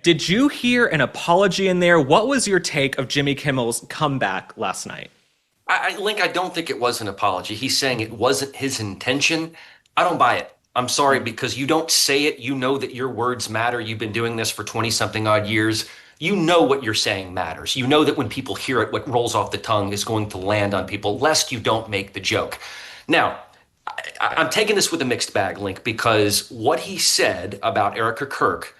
Did you hear an apology in there? What was your take of Jimmy Kimmel's comeback last night? Link, I don't think it was an apology. He's saying it wasn't his intention. I don't buy it. I'm sorry, because you don't say it. You know that your words matter. You've been doing this for 20 something odd years. You know what you're saying matters. You know that when people hear it, what rolls off the tongue is going to land on people, lest you don't make the joke. Now, I'm taking this with a mixed bag, Link, because what he said about Erica Kirk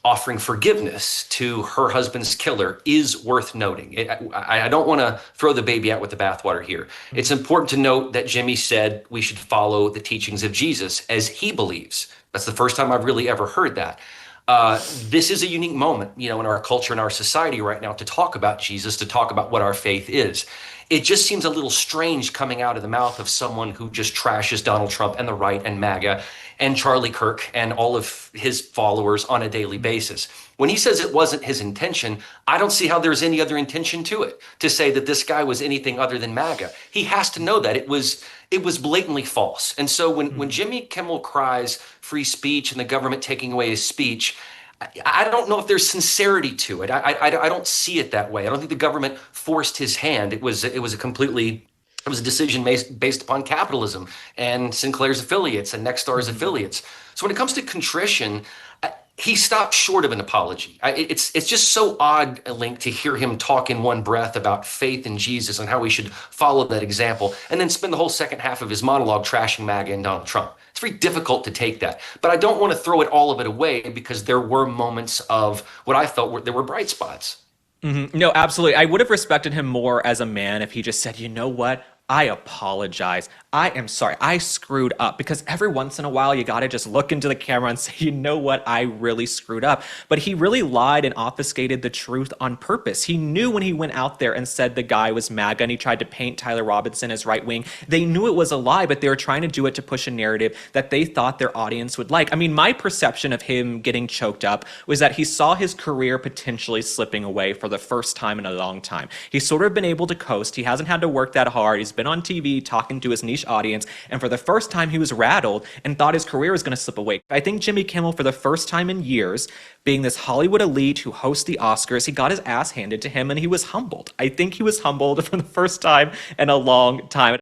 offering forgiveness to her husband's killer is worth noting. I don't want to throw the baby out with the bathwater here. It's important to note that Jimmy said we should follow the teachings of Jesus as he believes. That's the first time I've really ever heard that. This is a unique moment, in our culture and our society right now to talk about Jesus, to talk about what our faith is. It just seems a little strange coming out of the mouth of someone who just trashes Donald Trump and the right and MAGA and Charlie Kirk and all of his followers on a daily basis. When he says it wasn't his intention, I don't see how there's any other intention to it, to say that this guy was anything other than MAGA. He has to know that it was blatantly false. And so when Jimmy Kimmel cries free speech and the government taking away his speech, I don't know if there's sincerity to it. I don't see it that way. I don't think the government forced his hand. It was a decision based upon capitalism and Sinclair's affiliates and Nexstar's affiliates. So when it comes to contrition, he stopped short of an apology. It's just so odd, Link, to hear him talk in one breath about faith in Jesus and how we should follow that example, and then spend the whole second half of his monologue trashing MAGA and Donald Trump. It's very difficult to take that. But I don't want to throw all of it away, because there were moments of what I felt there were bright spots. Mm-hmm. No, absolutely. I would have respected him more as a man if he just said, you know what? I apologize. I am sorry. I screwed up. Because every once in a while, you got to just look into the camera and say, you know what? I really screwed up. But he really lied and obfuscated the truth on purpose. He knew when he went out there and said the guy was MAGA and he tried to paint Tyler Robinson as right wing. They knew it was a lie, but they were trying to do it to push a narrative that they thought their audience would like. I mean, my perception of him getting choked up was that he saw his career potentially slipping away for the first time in a long time. He's sort of been able to coast. He hasn't had to work that hard. He's been on TV talking to his niche audience, and for the first time he was rattled and thought his career was going to slip away. I think Jimmy Kimmel, for the first time in years, being this Hollywood elite who hosts the Oscars, he got his ass handed to him and he was humbled. I think he was humbled for the first time in a long time.